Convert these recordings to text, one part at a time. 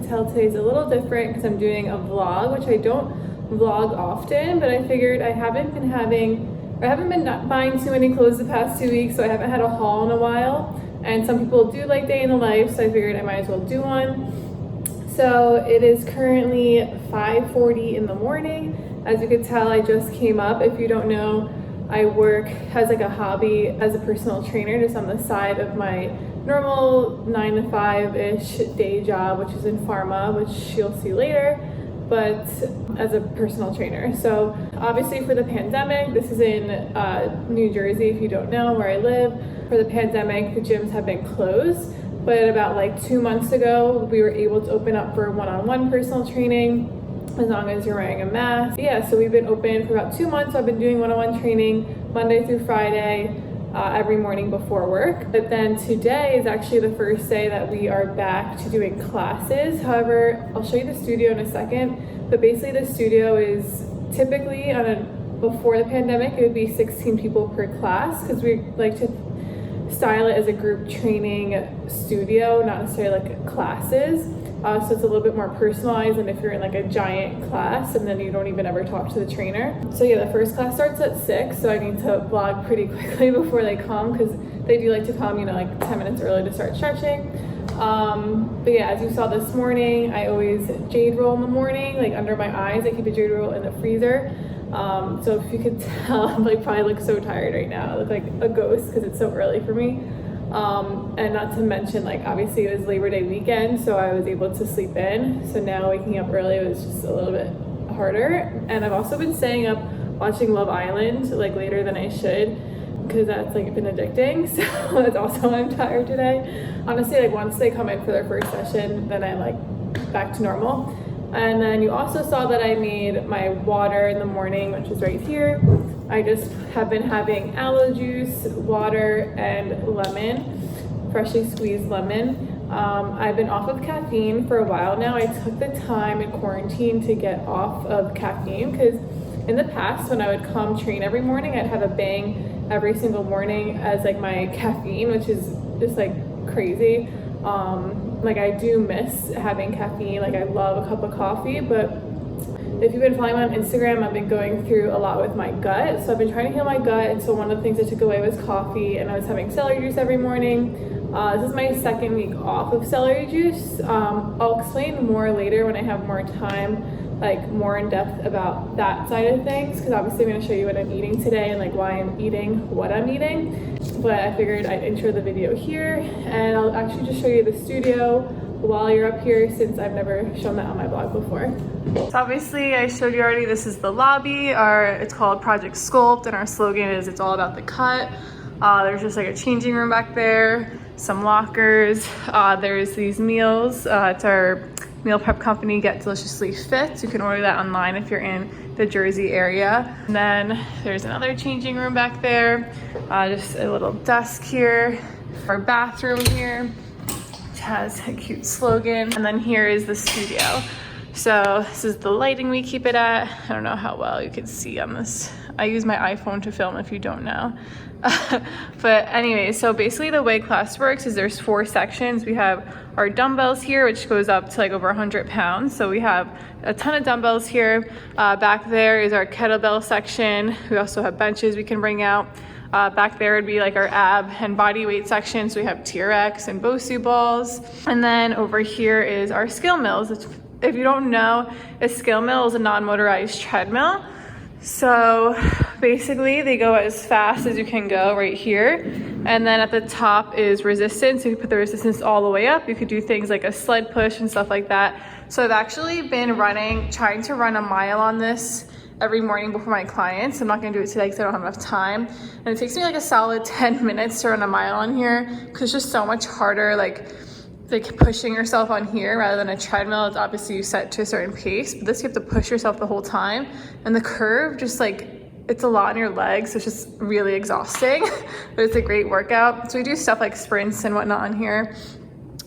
tell today's a little different because I'm doing a vlog, which I don't vlog often, but I figured I haven't been buying too many clothes the past 2 weeks, so I haven't had a haul in a while. And some people do like day in the life, so I figured I might as well do one. So it is currently 5:40 in the morning. As you can tell, I just came up. If you don't know, I work as like a hobby as a personal trainer, just on the side of my normal 9 to 5-ish day job, which is in pharma, which you'll see later, but as a personal trainer. So obviously for the pandemic, this is in New Jersey, if you don't know where I live. For the pandemic, the gyms have been closed, but about like 2 months ago, we were able to open up for one-on-one personal training, as long as you're wearing a mask. Yeah, so we've been open for about 2 months. I've been doing one-on-one training Monday through Friday, every morning before work. But then today is actually the first day that we are back to doing classes. However, I'll show you the studio in a second, but basically the studio is typically before the pandemic, it would be 16 people per class, because we like to style it as a group training studio, not necessarily like classes. So it's a little bit more personalized than if you're in like a giant class and then you don't even ever talk to the trainer. So yeah, the first class starts at 6, so I need to vlog pretty quickly before they come, because they do like to come, you know, like 10 minutes early to start stretching. But yeah, as you saw this morning, I always jade roll in the morning, like under my eyes. I keep a jade roll in the freezer. So if you could tell, I like probably look so tired right now. I look like a ghost because it's so early for me. And not to mention, like, obviously it was Labor Day weekend, so I was able to sleep in. So now waking up early was just a little bit harder. And I've also been staying up watching Love Island like later than I should, because that's like been addicting. So that's also why I'm tired today. Honestly, like once they come in for their first session, then I'm like back to normal. And then you also saw that I made my water in the morning, which is right here. I just have been having aloe juice, water, and lemon, freshly squeezed lemon. I've been off of caffeine for a while now. I took the time in quarantine to get off of caffeine, because in the past when I would come train every morning, I'd have a bang every single morning as like my caffeine, which is just like crazy. Like I do miss having caffeine. Like I love a cup of coffee, but if you've been following me on Instagram, I've been going through a lot with my gut. So I've been trying to heal my gut, and so one of the things I took away was coffee, and I was having celery juice every morning. This is my second week off of celery juice. I'll explain more later when I have more time, like more in depth about that side of things, because obviously I'm going to show you what I'm eating today and like why I'm eating what I'm eating. But I figured I'd intro the video here, and I'll actually just show you the studio while you're up here, since I've never shown that on my blog before. So obviously I showed you already, this is the lobby. It's called Project Sculpt, and our slogan is it's all about the cut. There's just like a changing room back there, some lockers. There's these meals. It's our meal prep company, Get Deliciously Fit. You can order that online if you're in the Jersey area. And then there's another changing room back there. Just a little desk here. Our bathroom here has a cute slogan. And then here is the studio. So this is the lighting we keep it at. I don't know how well you can see on this. I use my iPhone to film if you don't know. But anyway, so basically the way class works is there's 4 sections. We have our dumbbells here, which goes up to like over 100 pounds. So we have a ton of dumbbells here. Back there is our kettlebell section. We also have benches we can bring out. Back there would be like our ab and body weight section. So we have TRX and BOSU balls. And then over here is our skill mills. If you don't know, a skill mill is a non-motorized treadmill. So basically they go as fast as you can go right here. And then at the top is resistance. So you put the resistance all the way up. You could do things like a sled push and stuff like that. So I've actually been trying to run a mile on this every morning before my clients. I'm not gonna do it today because I don't have enough time. And it takes me like a solid 10 minutes to run a mile on here, because it's just so much harder, like pushing yourself on here rather than a treadmill. It's obviously you set to a certain pace, but this you have to push yourself the whole time. And the curve, just like, it's a lot on your legs, so it's just really exhausting, but it's a great workout. So we do stuff like sprints and whatnot on here.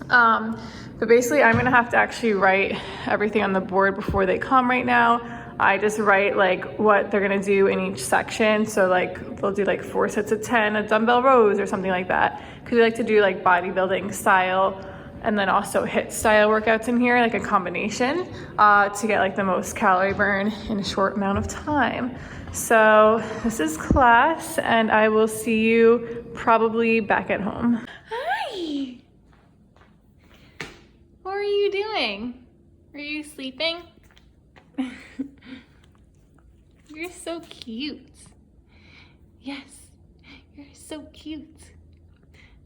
But basically I'm gonna have to actually write everything on the board before they come right now. I just write like what they're gonna do in each section. So like they'll do like 4 sets of 10 of dumbbell rows or something like that, because we like to do like bodybuilding style and then also HIIT style workouts in here, like a combination, to get like the most calorie burn in a short amount of time. So this is class, and I will see you probably back at home. Hi! What are you doing? Are you sleeping? You're so cute. Yes, you're so cute.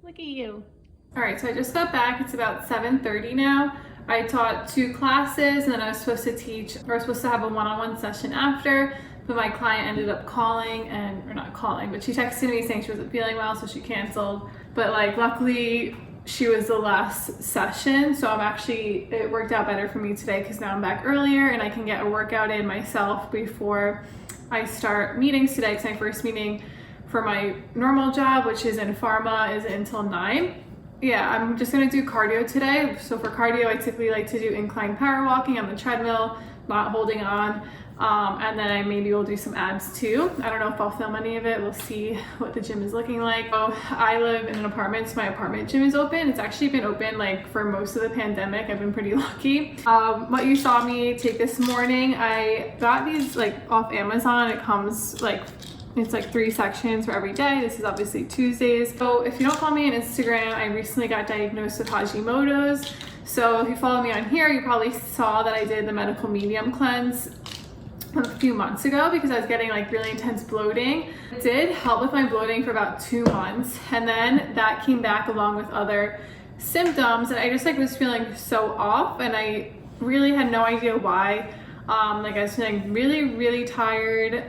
Look at you. All right, so I just got back. It's about 7:30 now. I taught 2 classes, and then I was supposed to have a one-on-one session after, but my client ended up calling, or not calling, but she texted me saying she wasn't feeling well, so she canceled. But like, luckily, she was the last session, so it worked out better for me today because now I'm back earlier and I can get a workout in myself before I start meetings today, because my first meeting for my normal job, which is in pharma, is until 9. Yeah, I'm just gonna do cardio today. So for cardio, I typically like to do incline power walking on the treadmill, not holding on. And then I maybe will do some abs too. I don't know if I'll film any of it. We'll see what the gym is looking like. So I live in an apartment, so my apartment gym is open. It's actually been open like for most of the pandemic. I've been pretty lucky. What you saw me take this morning, I got these like off Amazon. It comes like, it's like 3 sections for every day. This is obviously Tuesdays. So if you don't follow me on Instagram, I recently got diagnosed with Hashimoto's. So if you follow me on here, you probably saw that I did the medical medium cleanse a few months ago because I was getting like really intense bloating. It did help with my bloating for about 2 months, and then that came back along with other symptoms, and I just like was feeling so off, and I really had no idea why. Like I was feeling really tired,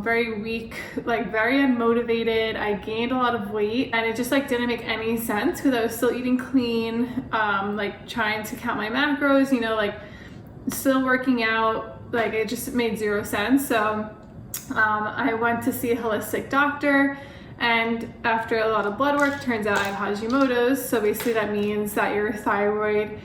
very weak, like very unmotivated. I gained a lot of weight, and it just like didn't make any sense because I was still eating clean, like trying to count my macros, you know, like still working out. Like it just made 0 sense. So I went to see a holistic doctor, and after a lot of blood work, turns out I have Hashimoto's. So basically that means that your thyroid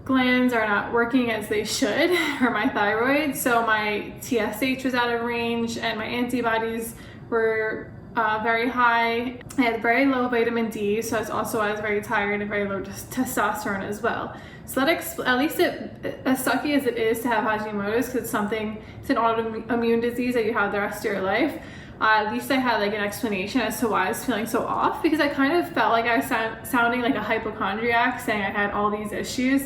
glands are not working as they should, or my thyroid. So my TSH was out of range, and my antibodies were very high. I had very low vitamin D, so I was very tired, and very low testosterone as well. So that at least as sucky as it is to have Hashimoto's, because it's an autoimmune disease that you have the rest of your life, at least I had like an explanation as to why I was feeling so off, because I kind of felt like I was sounding like a hypochondriac saying I had all these issues,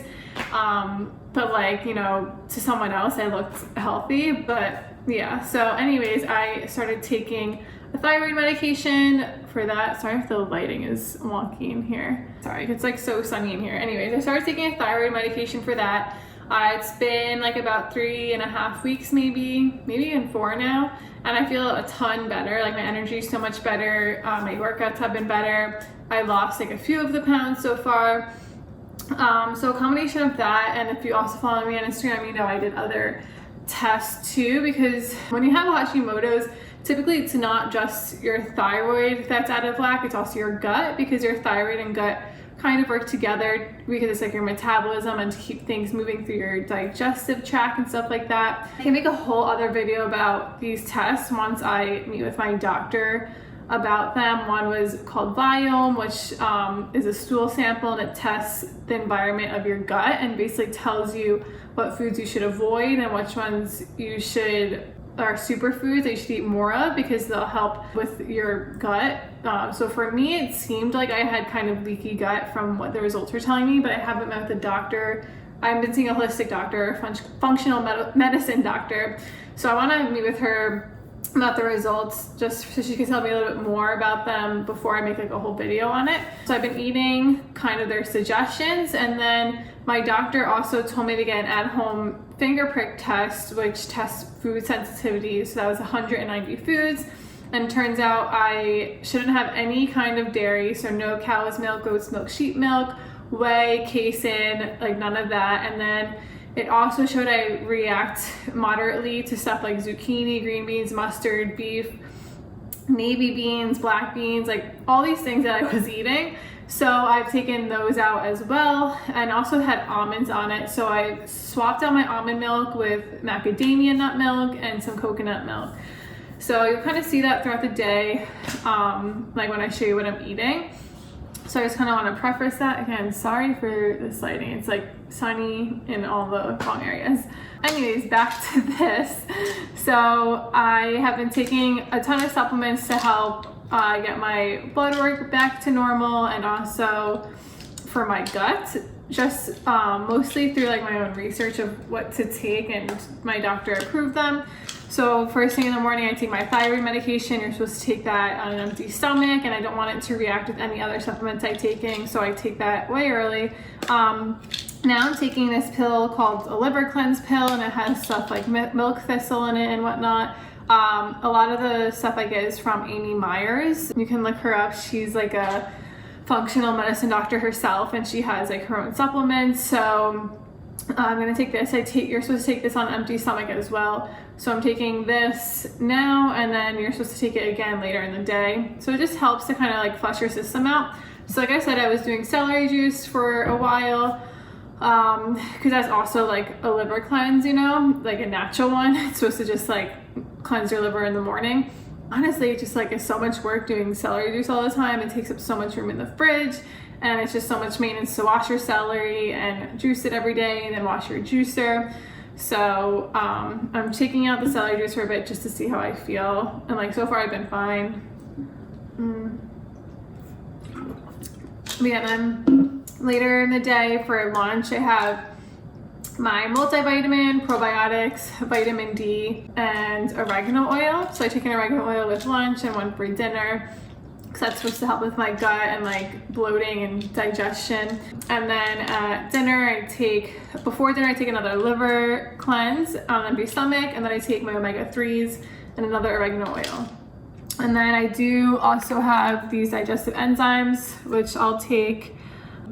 but like, you know, to someone else I looked healthy. But yeah, so anyways, I started taking a thyroid medication for that. Sorry if the lighting is wonky in here. Sorry, it's like so sunny in here. Anyways, I started taking a thyroid medication for that. It's been like about 3.5 weeks, maybe even 4 now, and I feel a ton better. Like my energy is so much better. My workouts have been better. I lost like a few of the pounds so far. So a combination of that, and if you also follow me on Instagram, you know I did other tests too, because when you have Hashimoto's, typically it's not just your thyroid that's out of whack, it's also your gut, because your thyroid and gut kind of work together because it's like your metabolism and to keep things moving through your digestive tract and stuff like that. I can make a whole other video about these tests once I meet with my doctor about them. One was called Biome, which is a stool sample, and it tests the environment of your gut and basically tells you what foods you should avoid and which ones are superfoods that you should eat more of, because they'll help with your gut. So for me, it seemed like I had kind of leaky gut from what the results were telling me, but I haven't met with a doctor. I've been seeing a holistic doctor, a functional medicine doctor. So I want to meet with her about the results, just so she can tell me a little bit more about them before I make like a whole video on it. So I've been eating kind of their suggestions, and then my doctor also told me to get an at-home finger prick test, which tests food sensitivity. So that was 190 foods, and turns out I shouldn't have any kind of dairy, so no cow's milk, goat's milk, sheep milk, whey, casein, like none of that. And then it also showed I react moderately to stuff like zucchini, green beans, mustard, beef, navy beans, black beans, like all these things that I was eating. So I've taken those out as well, and also had almonds on it. So I swapped out my almond milk with macadamia nut milk and some coconut milk. So you'll kind of see that throughout the day, like when I show you what I'm eating. So I just kind of want to preface that. Again, sorry for this lighting. It's like sunny in all the wrong areas. Anyways, back to this. So I have been taking a ton of supplements to help get my blood work back to normal, and also for my gut, just mostly through like my own research of what to take, and my doctor approved them. So first thing in the morning, I take my thyroid medication. You're supposed to take that on an empty stomach, and I don't want it to react with any other supplements I'm taking, so I take that way early. Now I'm taking this pill called a liver cleanse pill, and it has stuff like milk thistle in it and whatnot. A lot of the stuff I get is from Amy Myers. You can look her up. She's like a functional medicine doctor herself, and she has like her own supplements. So I'm gonna take this. You're supposed to take this on an empty stomach as well. So I'm taking this now, and then you're supposed to take it again later in the day. So it just helps to kind of like flush your system out. So like I said, I was doing celery juice for a while, because that's also like a liver cleanse, you know, like a natural one. It's supposed to just like cleanse your liver in the morning. Honestly, it just like is so much work doing celery juice all the time. It takes up so much room in the fridge, and it's just so much maintenance to wash your celery and juice it every day, and then wash your juicer. So I'm taking out the celery juice for a bit just to see how I feel, and like so far I've been fine. But yeah, then later in the day for lunch, I have my multivitamin, probiotics, vitamin D, and oregano oil. So I take an oregano oil with lunch and one for dinner, because that's supposed to help with my gut and like bloating and digestion. And then at dinner, before dinner I take another liver cleanse on an empty stomach, and then I take my omega-3s and another oregano oil. And then I do also have these digestive enzymes, which I'll take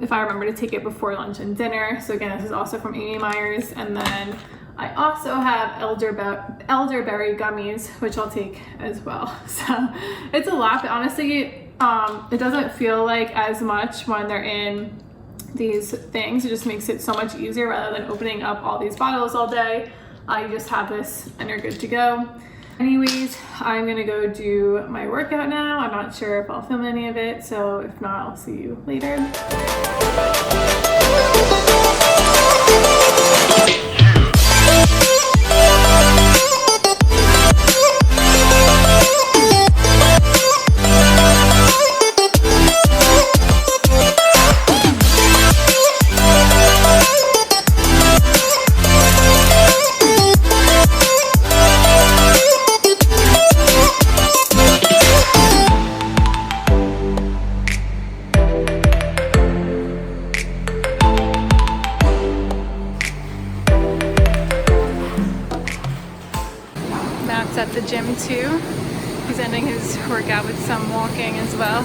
if I remember to take it before lunch and dinner. So again, this is also from Amy Myers. And then I also have elderberry gummies, which I'll take as well. So it's a lot, but honestly, it doesn't feel like as much when they're in these things. It just makes it so much easier rather than opening up all these bottles all day. You just have this and you're good to go. Anyways, I'm gonna go do my workout now. I'm not sure if I'll film any of it, so if not, I'll see you later. At the gym too. He's ending his workout with some walking as well.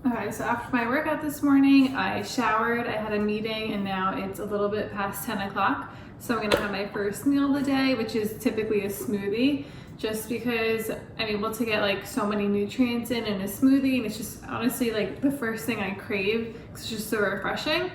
Okay, so after my workout this morning, I showered, I had a meeting, and now it's a little bit past 10 o'clock. So I'm gonna have my first meal of the day, which is typically a smoothie, just because I'm able to get like so many nutrients in a smoothie, and it's just honestly like the first thing I crave because it's just so refreshing.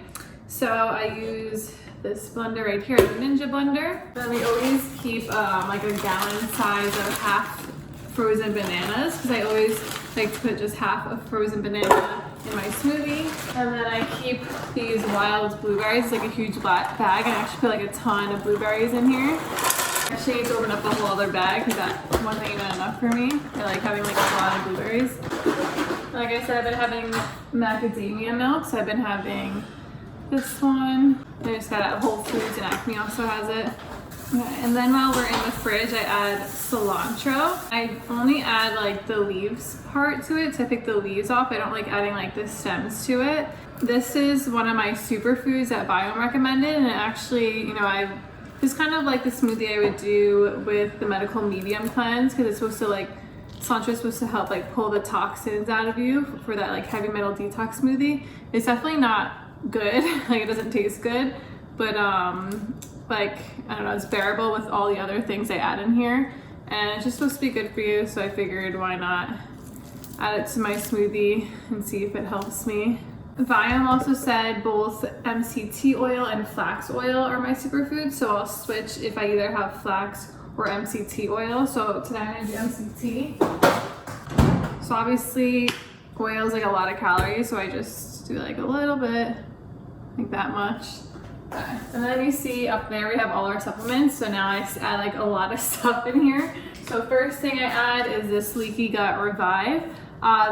So I use this blender right here, the Ninja blender. Then we always keep like a gallon size of half frozen bananas, because I always like to put just half a frozen banana in my smoothie. And then I keep these wild blueberries. It's like a huge black bag, and I actually put like a ton of blueberries in here. Actually, I need to open up a whole other bag because that wasn't even enough for me. I like having like a lot of blueberries. Like I said, I've been having macadamia milk, so I've been having this one. I just got it at Whole Foods, and Acme also has it. Okay, and then while we're in the fridge, I add cilantro. I only add like the leaves part to it, so I pick the leaves off. I don't like adding like the stems to it. This is one of my superfoods that Biome recommended, and it actually, you know, this kind of like the smoothie I would do with the medical medium cleanse, because it's supposed to like, cilantro is supposed to help like pull the toxins out of you for that like heavy metal detox smoothie. It's definitely not good, like it doesn't taste good, but like I don't know, it's bearable with all the other things I add in here, and it's just supposed to be good for you, so I figured why not add it to my smoothie and see if it helps me. Viome also said both MCT oil and flax oil are my superfoods, so I'll switch if I either have flax or MCT oil. So today I'm gonna do MCT. So obviously oil is like a lot of calories, so I just do like a little bit, like that much. Okay. And then you see up there we have all our supplements. So now I add like a lot of stuff in here. So first thing I add is this Leaky Gut Revive.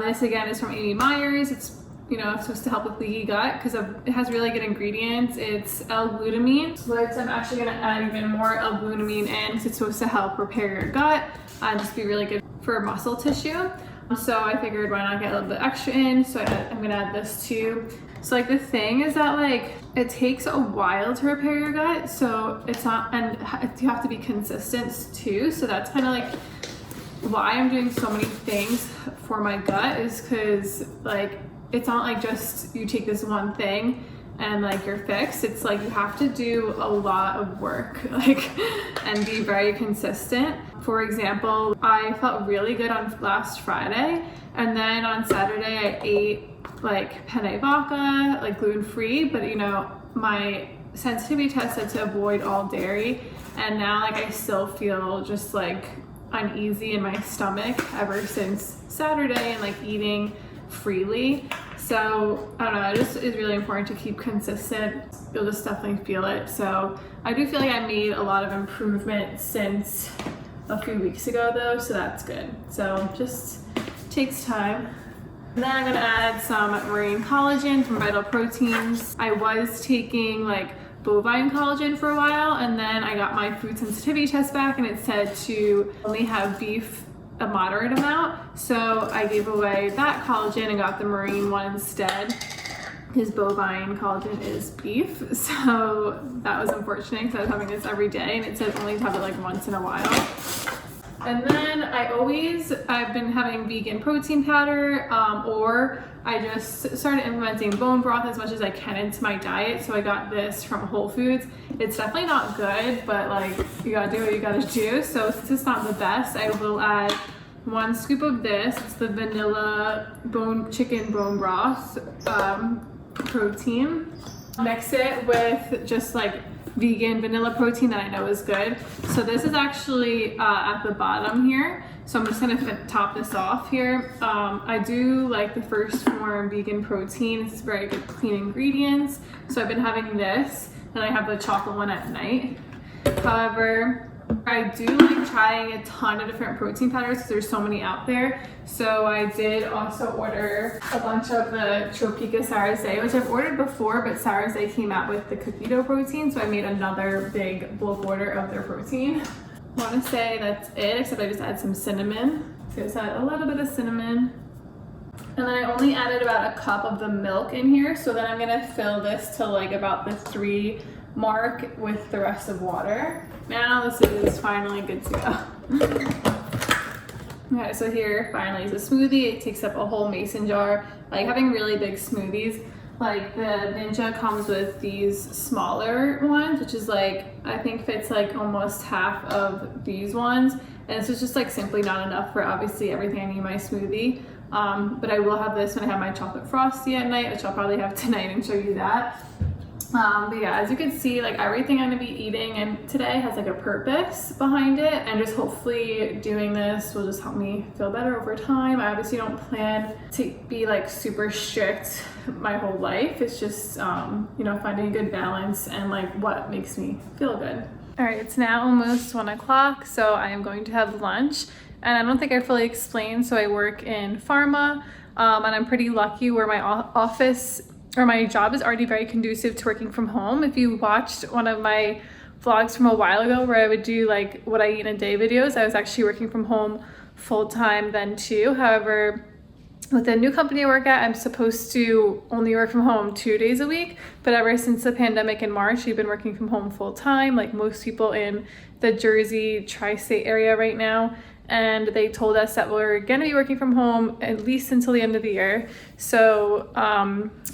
This again is from Amy Myers. It's supposed to help with leaky gut because it has really good ingredients. It's L-glutamine, but I'm actually going to add even more L-glutamine in because it's supposed to help repair your gut and just be really good for muscle tissue. So I figured why not get a little bit extra in. So I'm going to add this too. So like the thing is that like it takes a while to repair your gut, so it's not, and you have to be consistent too. So that's kind of like why I'm doing so many things for my gut, is because like it's not like just you take this one thing and like you're fixed. It's like you have to do a lot of work, like, and be very consistent. For example, I felt really good on last Friday, and then on Saturday I ate like penne vodka, like gluten-free, but my sensitivity test said to avoid all dairy, and now like I still feel just like uneasy in my stomach ever since Saturday and like eating freely. So I don't know, it just is really important to keep consistent. You'll just definitely feel it. So I do feel like I made a lot of improvement since a few weeks ago though, so that's good. So just takes time. And then I'm gonna add some marine collagen from Vital Proteins. I was taking like bovine collagen for a while, and then I got my food sensitivity test back and it said to only have beef a moderate amount. So I gave away that collagen and got the marine one instead. His bovine collagen is beef. So that was unfortunate because I was having this every day and it said only to have it like once in a while. And then I've been having vegan protein powder, or I just started implementing bone broth as much as I can into my diet. So I got this from Whole Foods. It's definitely not good, but like you gotta do what you gotta do. So since it's not the best, I will add 1 scoop of this. It's the vanilla chicken bone broth protein. Mix it with just like vegan vanilla protein that I know is good. So this is actually at the bottom here. So I'm just gonna top this off here. I do like the First Form vegan protein. It's very good clean ingredients. So I've been having this, and I have the chocolate one at night. However, I do like trying a ton of different protein powders because there's so many out there. So I did also order a bunch of the Tropica Sarase, which I've ordered before, but Sarase came out with the cookie dough protein, so I made another big bulk order of their protein. I want to say that's it, except I just add some cinnamon. So I just add a little bit of cinnamon. And then I only added about a cup of the milk in here, so then I'm gonna fill this to like about the 3 mark with the rest of water. Now this is finally good to go. Okay, so here finally is a smoothie. It takes up a whole mason jar. Like having really big smoothies, like the Ninja comes with these smaller ones, which is like, I think fits like almost half of these ones. And this is just like simply not enough for obviously everything I need in my smoothie. But I will have this when I have my chocolate frosty at night, which I'll probably have tonight and show you that. But yeah, as you can see, like everything I'm gonna be eating and today has like a purpose behind it, and just hopefully doing this will just help me feel better over time. I obviously don't plan to be like super strict my whole life. It's just, finding a good balance and like what makes me feel good. All right, it's now almost 1 o'clock, so I am going to have lunch. And I don't think I fully explained, so I work in pharma, and I'm pretty lucky where my office or my job is already very conducive to working from home. If you watched one of my vlogs from a while ago where I would do like what I eat in a day videos, I was actually working from home full-time then too. However, with the new company I work at, I'm supposed to only work from home 2 days a week, but ever since the pandemic in March, we've been working from home full-time, like most people in the Jersey tri-state area right now. And they told us that we're gonna be working from home at least until the end of the year. So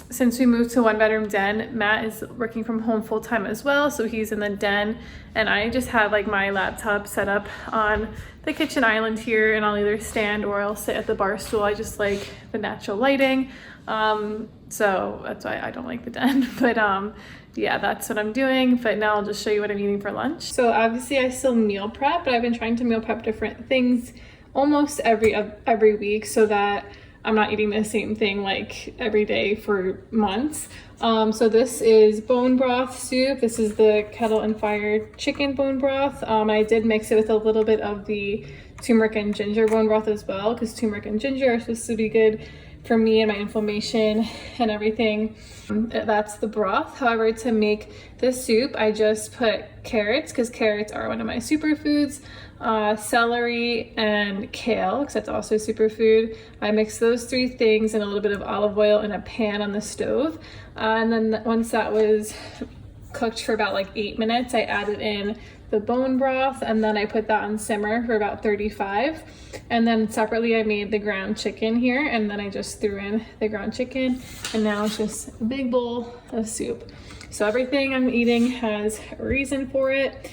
since we moved to 1-bedroom den, Matt is working from home full-time as well. So he's in the den, and I just have like my laptop set up on the kitchen island here, and I'll either stand or I'll sit at the bar stool. I just like the natural lighting. So that's why I don't like the den. But yeah, that's what I'm doing. But now I'll just show you what I'm eating for lunch. So obviously I still meal prep, but I've been trying to meal prep different things almost every week so that I'm not eating the same thing like every day for months. So this is bone broth soup. This is the kettle and fire chicken bone broth. I did mix it with a little bit of the turmeric and ginger bone broth as well, because turmeric and ginger are supposed to be good for me and my inflammation and everything. That's the broth. However, to make this soup, I just put carrots, because carrots are one of my superfoods, celery and kale, because that's also a superfood. I mix those three things in a little bit of olive oil in a pan on the stove. And then once that was cooked for about like 8 minutes, I added in the bone broth, and then I put that on simmer for about 35. And then separately I made the ground chicken here, and then I just threw in the ground chicken, and now it's just a big bowl of soup. So everything I'm eating has a reason for it.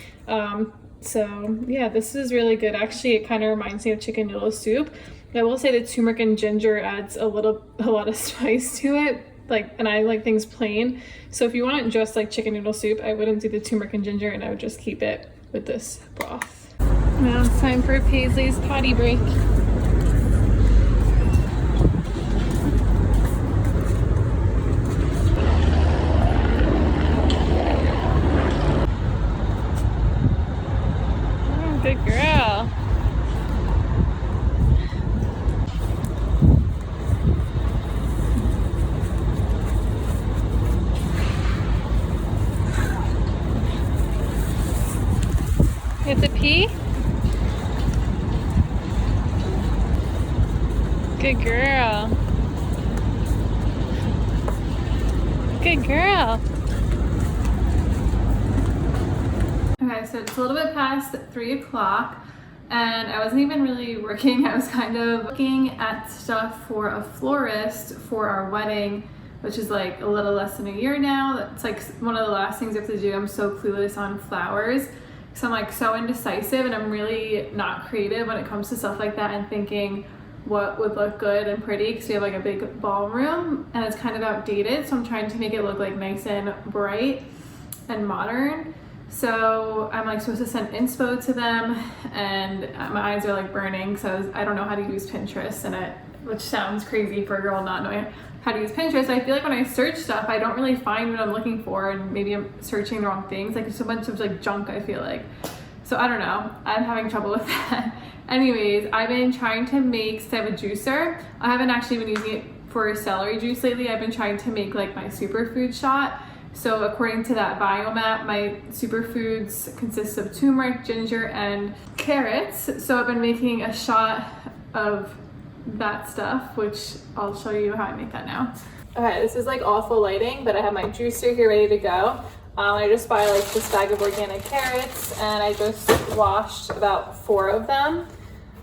So yeah, this is really good. Actually, it kind of reminds me of chicken noodle soup. I will say the turmeric and ginger adds a lot of spice to it. And I like things plain. So if you want it just like chicken noodle soup, I wouldn't do the turmeric and ginger, and I would just keep it with this broth. Now it's time for Paisley's potty break. Oh, good girl. You have to pee? Good girl. Good girl. Okay, so it's a little bit past 3 o'clock, and I wasn't even really working. I was kind of looking at stuff for a florist for our wedding, which is like a little less than a year now. That's like one of the last things I have to do. I'm so clueless on flowers. So I'm like so indecisive, and I'm really not creative when it comes to stuff like that and thinking what would look good and pretty, because we have like a big ballroom and it's kind of outdated. So I'm trying to make it look like nice and bright and modern. So I'm like supposed to send inspo to them, and my eyes are like burning. So I don't know how to use Pinterest, which sounds crazy for a girl not knowing how to use Pinterest. I feel like when I search stuff, I don't really find what I'm looking for, and maybe I'm searching the wrong things. Like there's a bunch of like junk, I feel like. So I don't know, I'm having trouble with that. Anyways, I've been trying to make, since I have a juicer, I haven't actually been using it for celery juice lately. I've been trying to make like my superfood shot. So according to that biomap, my superfoods consist of turmeric, ginger, and carrots. So I've been making a shot of that stuff, which I'll show you how I make that now. Okay, this is like awful lighting, but I have my juicer here ready to go. I just buy like this bag of organic carrots, and I just washed about 4 of them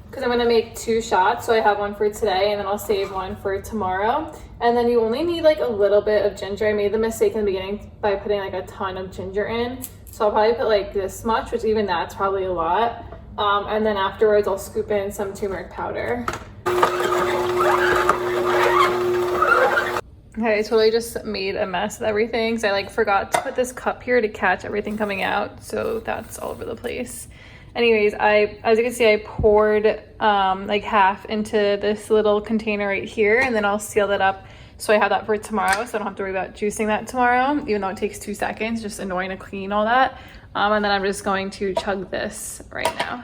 because I'm gonna make 2 shots. So I have one for today, and then I'll save one for tomorrow. And then you only need like a little bit of ginger. I made the mistake in the beginning by putting like a ton of ginger in. So I'll probably put like this much, which even that's probably a lot. And then afterwards I'll scoop in some turmeric powder. Okay, I totally just made a mess with everything. So I like forgot to put this cup here to catch everything coming out. So that's all over the place. Anyways, as you can see, I poured like half into this little container right here, and then I'll seal that up so I have that for tomorrow, so I don't have to worry about juicing that tomorrow, even though it takes 2 seconds, just annoying to clean all that. And then I'm just going to chug this right now.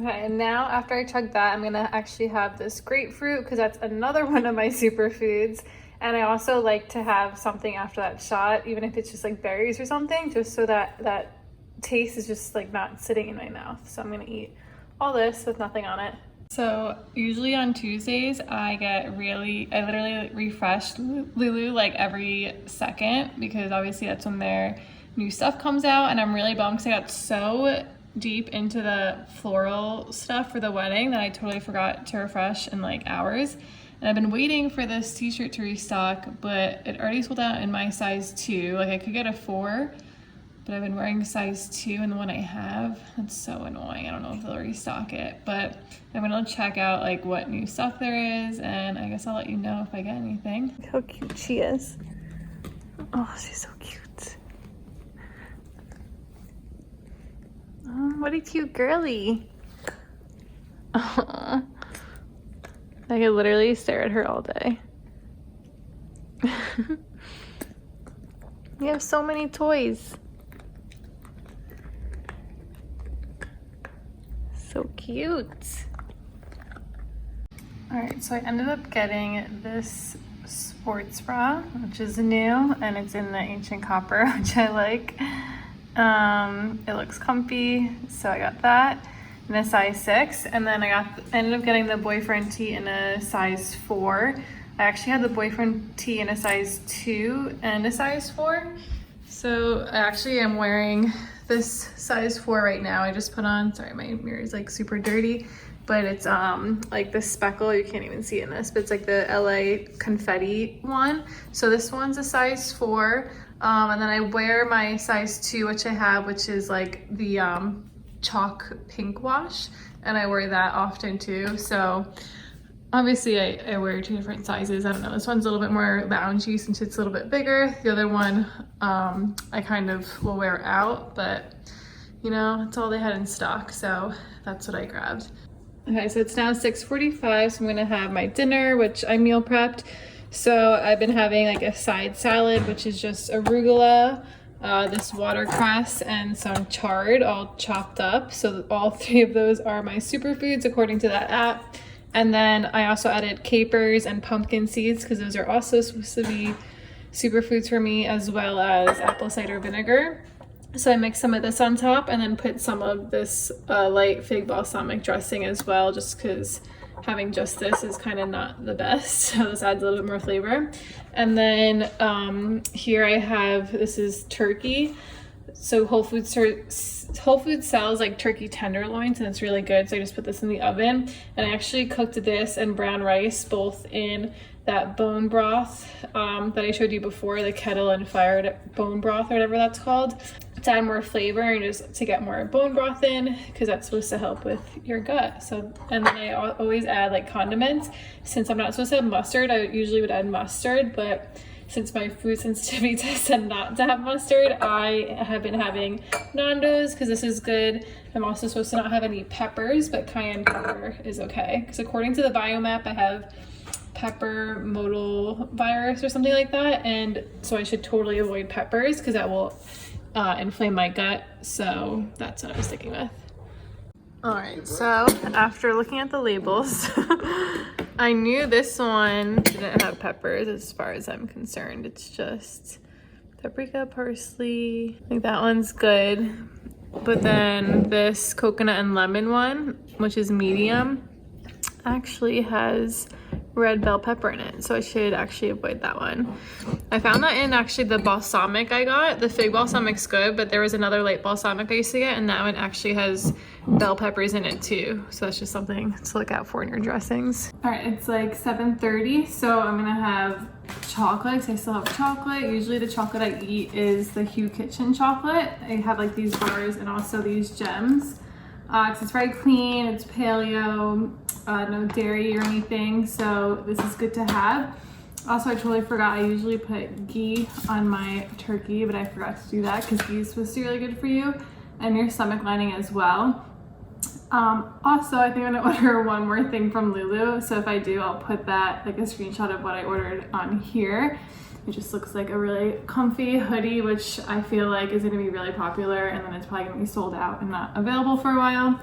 Okay, and now after I chug that, I'm gonna actually have this grapefruit, because that's another one of my superfoods. And I also like to have something after that shot, even if it's just like berries or something, just so that that taste is just like not sitting in my mouth. So I'm gonna eat all this with nothing on it. So usually on Tuesdays, I literally refresh Lulu like every second, because obviously that's when their new stuff comes out. And I'm really bummed because I got so deep into the floral stuff for the wedding that I totally forgot to refresh in like hours. And I've been waiting for this t-shirt to restock, but it already sold out in my size 2. Like I could get a 4, but I've been wearing size 2 in the one I have. That's so annoying. I don't know if they'll restock it, but I'm gonna check out like what new stuff there is, and I guess I'll let you know if I get anything. Look how cute she is. Oh, she's so cute. Oh, what a cute girly. Aww. I could literally stare at her all day. You have so many toys. So cute. Alright, so I ended up getting this sports bra, which is new, and it's in the ancient copper, which I like. It looks comfy, so I got that in a size 6, and then I ended up getting the boyfriend tee in a size 4. I actually had the boyfriend tee in a size 2 and a size 4. So I actually am wearing this size 4 right now. I just put on, sorry, my mirror is like super dirty, but it's like this speckle, you can't even see it in this, but it's like the LA confetti one. So this one's a size 4. And then I wear my size 2, which I have, which is like the chalk pink wash, and I wear that often too. So obviously I wear 2 different sizes. I don't know, this one's a little bit more loungy since it's a little bit bigger. The other one I kind of will wear out, but you know, it's all they had in stock, so that's what I grabbed. Okay, so it's now 6:45, so I'm gonna have my dinner, which I meal prepped. So I've been having like a side salad, which is just arugula, this watercress, and some chard all chopped up. So all 3 of those are my superfoods according to that app. And then I also added capers and pumpkin seeds because those are also supposed to be superfoods for me, as well as apple cider vinegar. So I mixed some of this on top and then put some of this light fig balsamic dressing as well, just because having just this is kind of not the best. So this adds a little bit more flavor. And then here I have, this is turkey. So Whole Foods sells like turkey tenderloins, and it's really good. So I just put this in the oven, and I actually cooked this and brown rice both in that bone broth that I showed you before, the kettle and fire bone broth or whatever that's called, to add more flavor and just to get more bone broth in, because that's supposed to help with your gut. So, and then I always add like condiments. Since I'm not supposed to have mustard, I usually would add mustard, but since my food sensitivity test said not to have mustard, I have been having Nando's because this is good. I'm also supposed to not have any peppers, but cayenne pepper is okay. Because according to the biomap, I have pepper modal virus or something like that, and so I should totally avoid peppers because that will inflame my gut. So that's what I was sticking with. All right, so after looking at the labels, I knew this one didn't have peppers as far as I'm concerned. It's just paprika, parsley. I think that one's good. But then this coconut and lemon one, which is medium, actually has red bell pepper in it, so I should actually avoid that one. I found that in actually the balsamic I got. The fig balsamic's good, but there was another light balsamic I used to get, and that one actually has bell peppers in it too, so that's just something to look out for in your dressings. All right, it's like 7:30, so I'm gonna have chocolate because I still have chocolate. Usually the chocolate I eat is the Hue Kitchen chocolate. I have like these bars and also these gems because it's very clean, it's paleo, no dairy or anything, so this is good to have. Also, I totally forgot, I usually put ghee on my turkey, but I forgot to do that because ghee is supposed to be really good for you and your stomach lining as well. Also, I think I'm gonna order one more thing from Lulu, so if I do, I'll put that, like a screenshot of what I ordered on here. It just looks like a really comfy hoodie, which I feel like is gonna be really popular, and then it's probably gonna be sold out and not available for a while.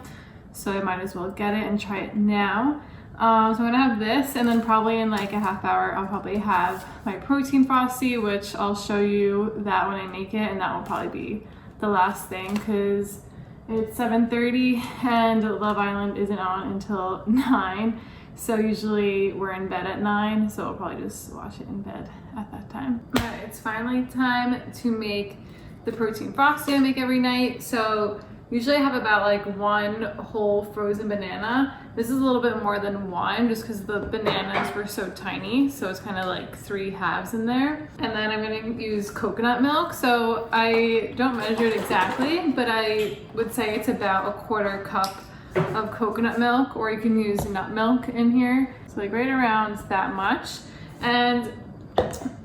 So I might as well get it and try it now. So I'm gonna have this, and then probably in like a half hour, I'll probably have my protein frosty, which I'll show you that when I make it, and that will probably be the last thing because it's 7:30 and Love Island isn't on until 9. So usually we're in bed at 9, so I'll probably just watch it in bed at that time. All right, it's finally time to make the protein frosting I make every night. So usually I have about like 1 whole frozen banana. This is a little bit more than 1 just because the bananas were so tiny. So it's kind of like 3 halves in there. And then I'm gonna use coconut milk. So I don't measure it exactly, but I would say it's about 1/4 cup of coconut milk, or you can use nut milk in here. So like right around that much. And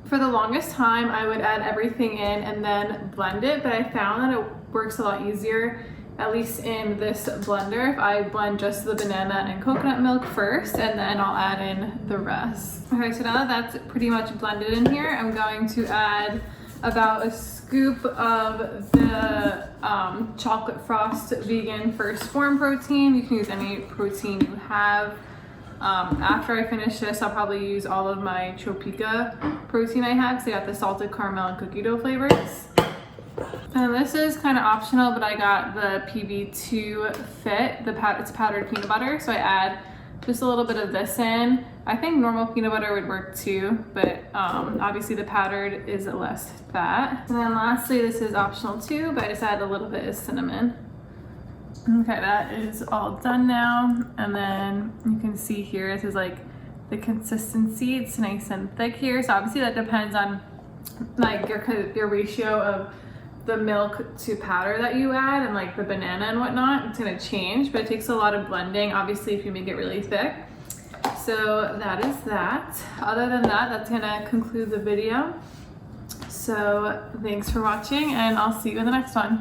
for the longest time, I would add everything in and then blend it, but I found that it works a lot easier, at least in this blender, if I blend just the banana and coconut milk first, and then I'll add in the rest. Okay, so now that that's pretty much blended in here, I'm going to add about a scoop of the chocolate frost vegan first form protein. You can use any protein you have. After I finish this, I'll probably use all of my Tropica protein I have, because I got the salted caramel and cookie dough flavors. And this is kind of optional, but I got the PB2 Fit, it's powdered peanut butter, so I add just a little bit of this in. I think normal peanut butter would work too, but obviously the powdered is less fat. And then lastly, this is optional too, but I just add a little bit of cinnamon. Okay, that is all done now. And then you can see here, this is like the consistency. It's nice and thick here. So obviously that depends on like your ratio of the milk to powder that you add, and like the banana and whatnot. It's gonna change, but it takes a lot of blending, obviously, if you make it really thick. So that is that. Other than that, that's gonna conclude the video. So thanks for watching, and I'll see you in the next one.